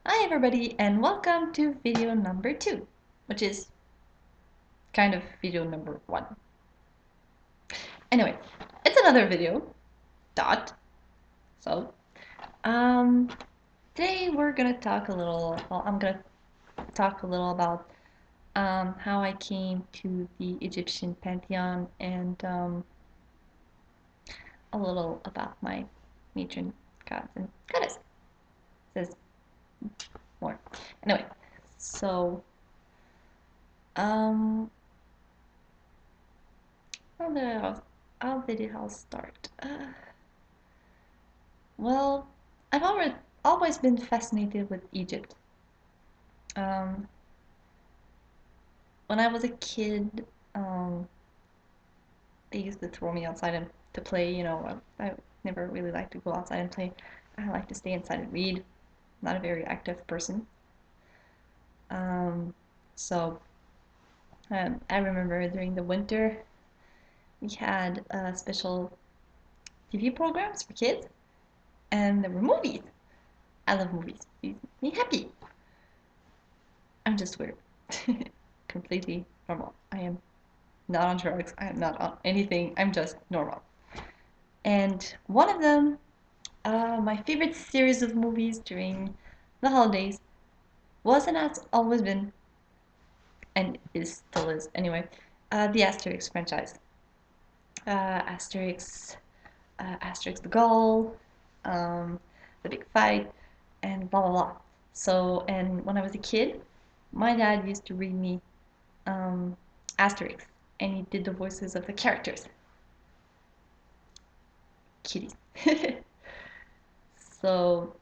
Hi everybody and welcome to video number 2, which is kind of video number 1. Anyway, it's another video, dot. So, um, today we're gonna talk a little, I'm gonna talk a little about how I came to the Egyptian Pantheon and a little about my matron gods and goddess. Says more. Anyway, so, um, how did it all start? Well, I've always been fascinated with Egypt. Um, when I was a kid, they used to throw me outside and to play. I never really liked to go outside and play. I like to stay inside and read. Not a very active person. Um, so I remember during the winter we had special TV programs for kids, and there were movies. I love movies. They make me happy. I'm just weird. Completely normal. I am not on drugs. I am not on anything. I'm just normal. And one of them, my favorite series of movies during the holidays was and has always been, and still is anyway, the Asterix franchise. Asterix the Gaul, the big fight, and blah blah blah. So, and when I was a kid, my dad used to read me Asterix, and he did the voices of the characters. Kitties. So,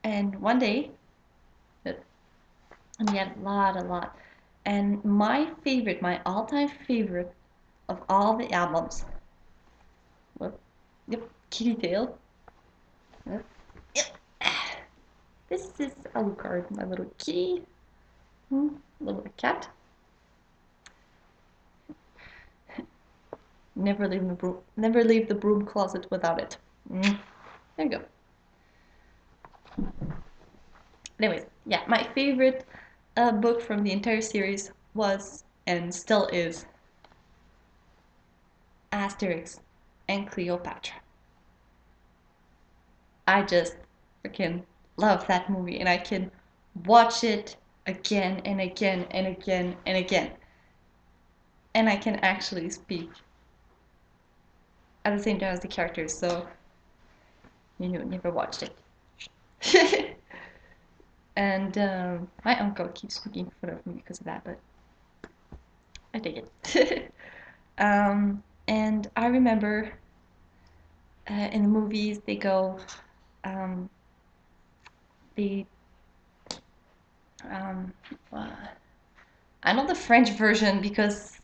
and one day, and he had a lot. And my favorite, my all-time favorite of all the albums, well, yep, Kitty Tail. Yep, yep. This is Alucard, my little kitty, little cat. Never leave the broom closet without it. There you go. Anyways, yeah, my favorite book from the entire series was and still is Asterix and Cleopatra. I just freaking love that movie, and I can watch it again and again and again and again. And I can actually speak at the same time as the characters, so never watched it. And my uncle keeps making fun of me because of that, but I take it. And I remember in the movies they go, um, they, um, uh, I know the French version because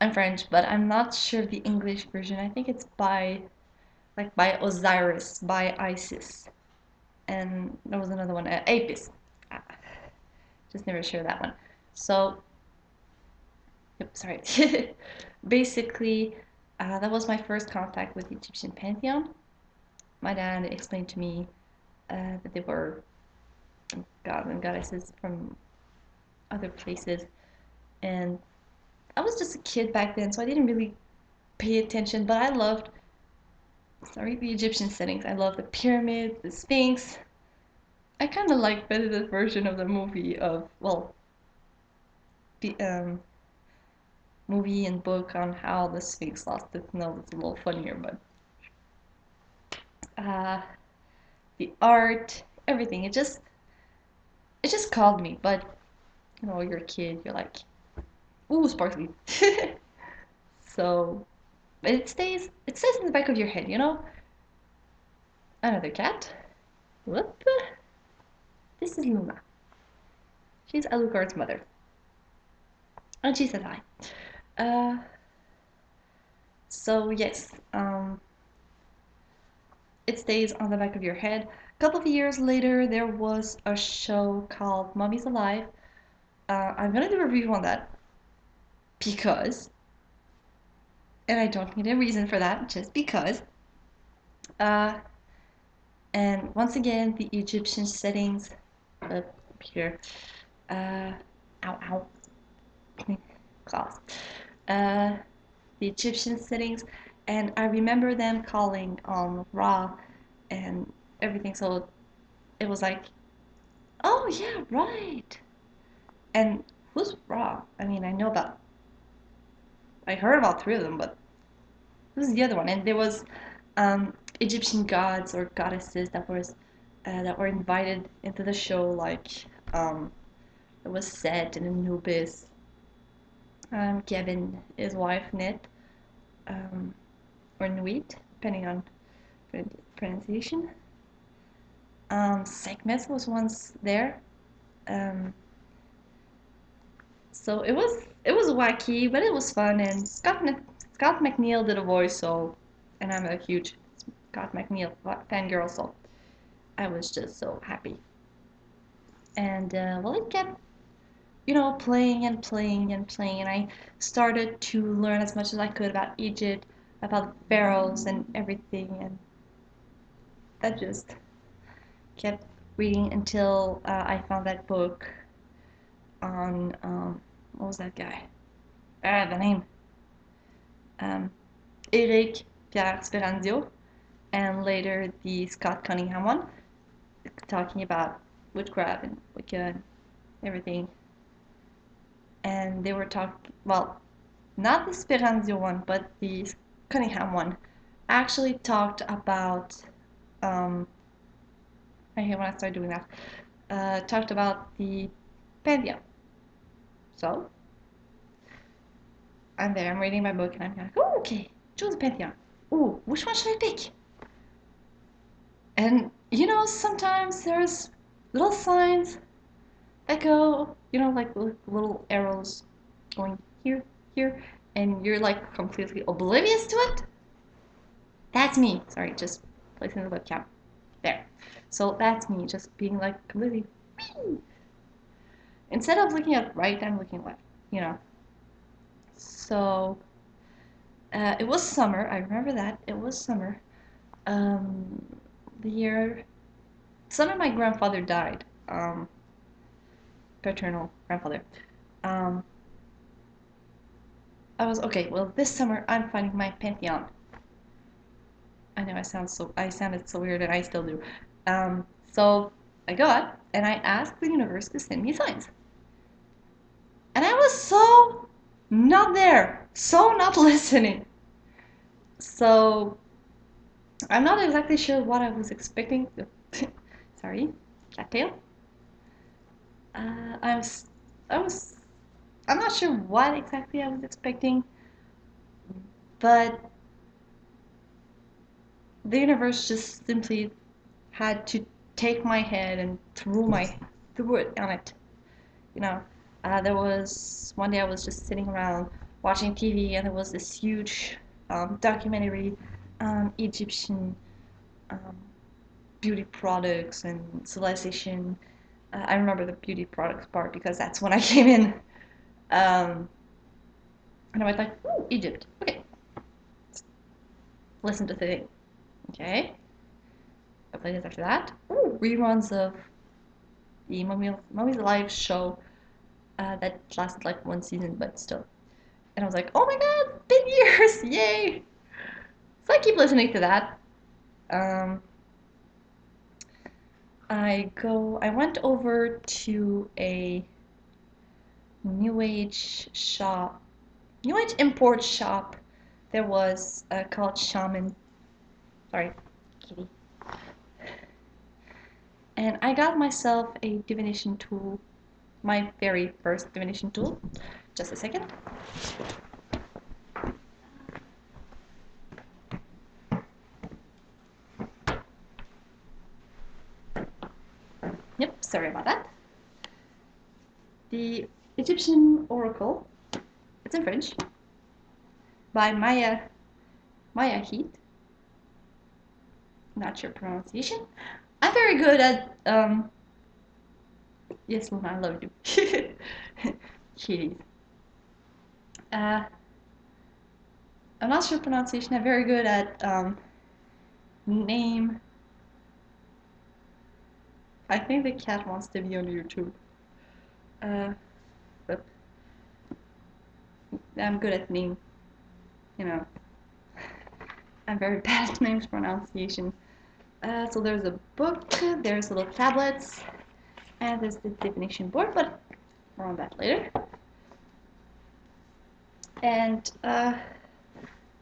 I'm French, but I'm not sure of the English version. I think it's by Osiris, by Isis, and there was another one, Apis. Ah, just never sure that one. So, yep, sorry. Basically, that was my first contact with the Egyptian Pantheon. My dad explained to me that they were gods and goddesses from other places, and I was just a kid back then, so I didn't really pay attention. But I loved, sorry, the Egyptian settings. I love the pyramids, the Sphinx. I kind of like better the version of the movie of, well, the movie and book on how the Sphinx lost its nose. It's a little funnier, but uh, the art, everything. It just called me. But you're a kid. You're like, ooh, sparkly. So, but it stays in the back of your head. Another cat. Whoop. This is Luna. She's Alucard's mother, and she said hi. Uh, so yes, it stays on the back of your head. A couple of years later, there was a show called Mommy's Alive. I'm gonna do a review on that because, and I don't need a reason for that, just because. Uh, And once again, the Egyptian settings up here. Uh, ow, ow, class. Uh, the Egyptian settings, and I remember them calling on Ra and everything. So it was like, oh yeah, right. And who's Ra? I mean, I heard about three of them, but who's the other one? And there was Egyptian gods or goddesses that were invited into the show, like it was Set and Anubis, Kevin, his wife Nit, um, or Nuit, depending on pronunciation. Sekhmet was once there. Um, so it was wacky, but it was fun. And Scott McNeil did a voice, so and I'm a huge Scott McNeil fangirl, so I was just so happy. And well, it kept playing and playing and playing, and I started to learn as much as I could about Egypt, about the pharaohs and everything, and I just kept reading until I found that book on what was that guy? The name. Um, Eric Pierre Speranzio, and later the Scott Cunningham one, talking about witchcraft and Wicca and everything. And they were talking, well, not the Speranzio one, but the Cunningham one, actually talked about, um, I hate when I start doing that, talked about the Pantheon. So, I'm there, I'm reading my book, and I'm like, oh, okay, choose the Pantheon. Ooh, which one should I pick? And, sometimes there's little signs that go, like little arrows going here, here, and you're like completely oblivious to it. That's me. Sorry, just placing the webcam. There. So that's me, just being like completely. Instead of looking at right, I'm looking left, you know. So it was summer. I remember that. It was summer. Um, the year. Summer my grandfather died. Paternal grandfather. Um, I was okay. Well, this summer I'm finding my pantheon. I know I sounded so weird, and I still do. So I got and I asked the universe to send me signs. And I was so not there, so not listening. So I'm not exactly sure what I was expecting. Sorry, cattail. I was, I was, I'm not sure what exactly I was expecting, but the universe just simply had to take my head and threw it on it. You know, there was one day I was just sitting around watching TV, and there was this huge documentary on Egyptian um, beauty products and civilization. I remember the beauty products part because that's when I came in. Um, and I was like, ooh, Egypt. Okay, listen to the thing. Okay, a couple days after that, ooh, reruns of the Mummy's Alive show that lasted like one season, but still. And I was like, oh my god, big years, yay! So I keep listening to that. Um, I went over to a new age shop, new age import shop. There was called Shaman. Sorry, kitty. And I got myself a divination tool, my very first divination tool. Just a second. Yep, sorry about that. The Egyptian Oracle. It's in French. By Maya Heat. Not sure pronunciation. I'm very good at yes, Luna, I love you. Kitties. Uh, I'm not sure pronunciation. I'm very good at name I think the cat wants to be on YouTube. But I'm good at name, you know. I'm very bad at names pronunciation. So there's a book, there's little tablets, and there's the definition board, but more on that later. And a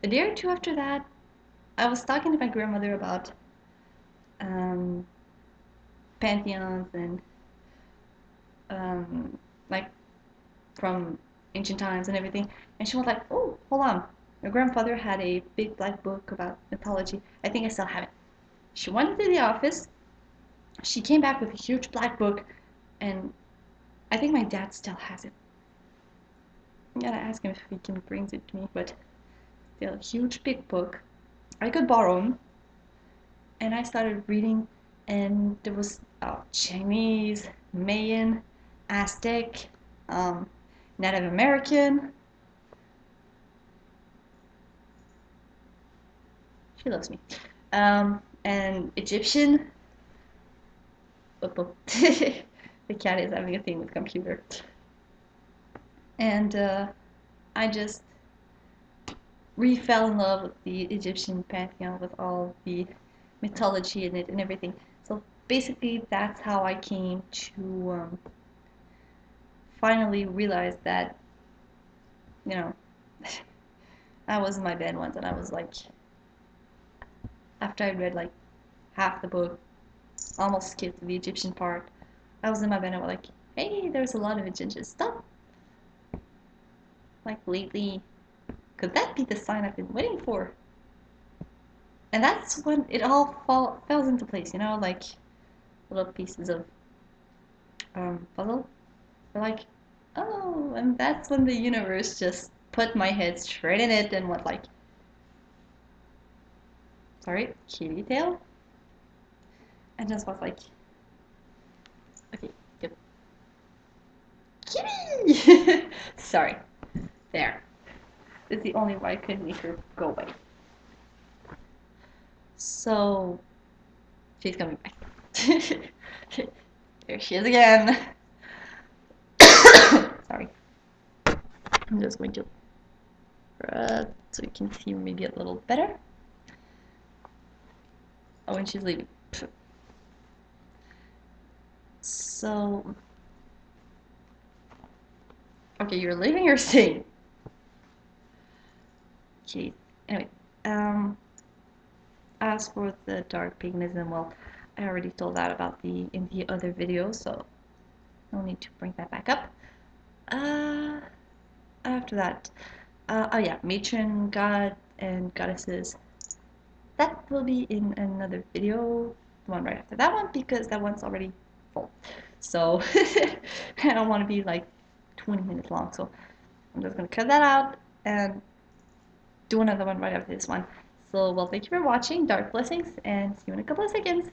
day or two after that, I was talking to my grandmother about um, pantheons and like from ancient times and everything. And she was like, "Oh, hold on, your grandfather had a big black book about mythology. I think I still have it." She went into the office. She came back with a huge black book, and I think my dad still has it. I'm gonna ask him if he can bring it to me, but still a huge big book. I could borrow him, and I started reading, and there was Chinese, Mayan, Aztec, um, Native American. She loves me. And Egyptian. The cat is having a thing with computer. And I just fell in love with the Egyptian pantheon, with all the mythology in it and everything. So basically, that's how I came to finally realize that, you know, I was in my bed once and I was like, after I read like half the book, almost skipped the Egyptian part, I was in my bed and I was like, hey, there's a lot of Egyptian stuff. Like lately, could that be the sign I've been waiting for? And that's when it all falls into place, you know, like little pieces of puzzle. They're like, oh, and that's when the universe just put my head straight in it and was like, sorry, kitty tail? And just was like, okay, good. Kitty! Sorry. There. It's the only way I could make her go away. So, she's coming back. There she is again. Sorry. I'm just going to so you can see maybe a little better. Oh, and she's leaving. So, okay, you're leaving your staying. Okay. Anyway, as for the dark paganism, well, I already told that about in the other video, so no need to bring that back up. After that, oh yeah, matron god and goddesses. That will be in another video, the one right after that one, because that one's already full. So I don't want to be like 20 minutes long, so I'm just gonna cut that out and do another one right after this one. So, well, thank you for watching. Dark blessings, and see you in a couple of seconds.